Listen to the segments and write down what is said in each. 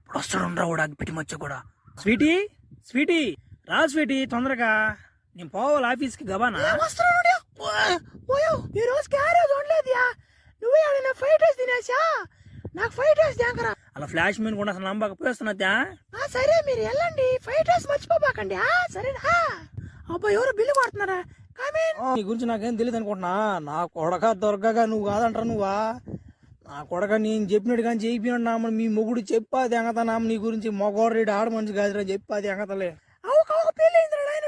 ఇప్పుడు వస్తాడు కూడా అగ్గిపెట్టి మచ్చ కూడా. స్వీటీ స్వీటీ రా స్వీటీ తొందరగా, నేను పోవాలి ఆఫీస్కి గబానా. ఈ రోజు క్యారేజ్ ఉండలేదుయా, నువ్వే ఏమైనా ఫ్రైడ్ రైస్ తినేసా? నాకు ఫ్రైడ్ రైస్ దేకరా. అలా ఫ్లాష్ మీద కూడా అసలు నమ్మకపోతున్నా. సరే మీరు వెళ్ళండి, ఫ్రైడ్ రైస్ మర్చిపోబాకండి. సరేనా? అబ్బా ఎవరు బిల్లు కొడుతున్నారా? నీ గురించి నాకేం తెలియదు అనుకుంటున్నా. నా కొడక దొరకగా నువ్వు కాదంటారా నువ్వా? నా కొడక నేను చెప్పినట్టు కానీ చేయిపోయినాడు నామ. మీ మొగుడు చెప్పాది ఎంగత నామ నీ గురించి. మొగోడు ఆడ మనిషి కాదురా చెప్పాది ఎంగతలే.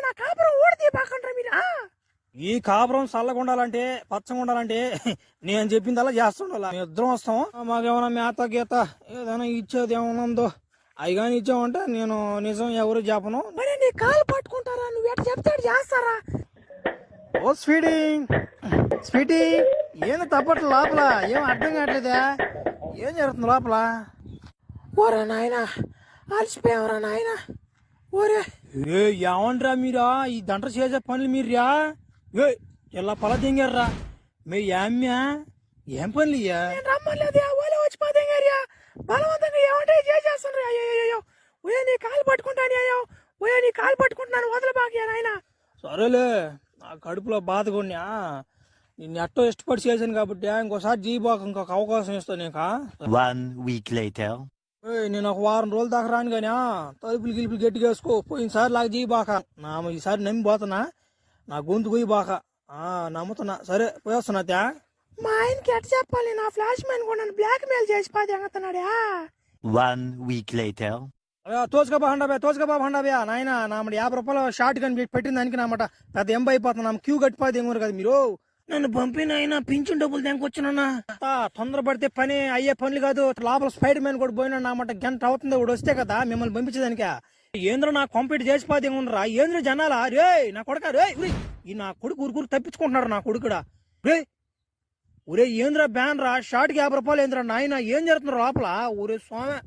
నా కాపురం ఓడదీయబాకంటారా మీరు? ఈ కాపురం చల్లగా ఉండాలంటే పచ్చగా ఉండాలంటే నేను చెప్పిందల్లా చేస్తుండాలా. మేము ఇద్దరం వస్తాం. మాకేమైనా మేత గీత ఏదైనా ఇచ్చేది ఏమైనా ఉందో అవి కానీ ఇచ్చామంటే నేను నిజం ఎవరు చెప్పను. మరి నీ కాలు పట్టుకుంటారా? నువ్వు ఎట్లా చెప్తాడు చేస్తారా? ఓ స్వీటీ స్వీటీ ఏంది తప్పట్ల లోపల? ఏం అర్థం కావట్లేదా? ఏం జరుగుతుంది లోపల? ఓరా నాయన అలసిపోయావరా నాయన. ఓరే ఏమంటారా మీరా? ఈ దంట చేసే పనులు మీరా? ఇలా పొల దింగారా మీ ఏమ్యా? ఏం పనులు ఇయ్యా? రమ్మలేదు ఓలే వచ్చిపోతే బలవంతంగా ఏమంటే చేసేస్తాను. అయ్యో ఓయే నీ కాలు పట్టుకుంటాను. అయ్యో ఓయే నీ కాలు పట్టుకుంటున్నాను, వదలబాకి నాయన. సరేలే, నా కడుపులో బాధ కొన్నా. నిన్ను ఎట్టో ఇష్టపడి చేశాను కాబట్టి ఇంకోసారి జీబాకు ఇంకొక అవకాశం ఇస్తాను నీకా. 1 week later. నేను ఒక వారం రోజుల దాకా రాను కానీ తలుపులు గిలుపులు గట్టిగా వేసుకో. పోయినసారి లాగా జీబాక. ఈసారి నమ్మి పోతున్నా, నా గొంతు పోయి బాక నమ్ముతున్నా. సరే పోయేస్తున్నా త్యా. మా ఆయనకి ఎట్ట చెప్పాలి? నా ఫ్లాష్ మ్యాన్ కూడా నన్ను బ్లాక్ మెయిల్ చేసి పాది ఎంగతున్నాడా. 1 week later. తోచుగా బాబండా నాయన. నామడి 50 రూపాయలు షార్ట్ కని పెట్టిన దానికి నామాట పెద్ద ఎంబ అయిపోతున్నా. క్యూ కట్టిపోతే ఏమో కదా మీరు. నన్ను పంపిన అయినా పింఛన్ డబ్బులు తెంకొచ్చున్నా. తొందర పడితే పని అయ్యే పనులు కాదు. లోపల స్పైడర్ మ్యాన్ కూడా పోయినా నామాట. గంట అవుతుంది ఇప్పుడు వస్తే కదా మిమ్మల్ని పంపించేదానిక. ఏంద్ర నా కంప్లీట్ చేసిపోతే ఏముండరా? ఏంద్ర జనాలా రే నా కొడుక రే. ఈ నా కొడుకు ఊరుకూరు తప్పించుకుంటున్నాడు నా కొడుకుడా. రే ఒరే ఏంద్ర బ్యాన్ రా, షార్ట్కి 50 రూపాయలు ఏంద్రా నాయన? ఏం జరుగుతున్నారు లోపల? ఊరే స్వామి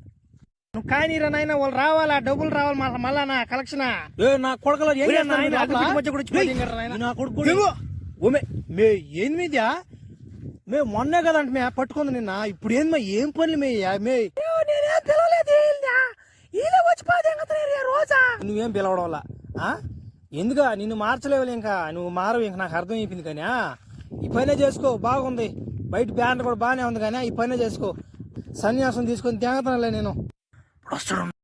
నువ్వు కానీరా నాయన, వాళ్ళు రావాలా, డబ్బులు రావాలి మళ్ళా నా కలెక్షన్. నా కొడుకులో నా కొడుకు మే ఏంది మీద్యా? మే మొన్నే కదంట మే పట్టుకుంది నిన్న. ఇప్పుడు ఏంది ఏం పనులు మే? నేనేం పిలవలేదు, ఇలా వచ్చిపోతే రోజా. నువ్వేం పిలవడం వల్ల ఎందుకా? నిన్ను మార్చలేవు ఇంకా, నువ్వు మారవు ఇంక. నాకు అర్థం అయిపోయింది కానీ ఈ పనే చేసుకో. బాగుంది బయట బ్యానర్ కూడా బాగానే ఉంది కానీ ఈ పనే చేసుకో. సన్యాసం తీసుకొని తేగతనలే నేను.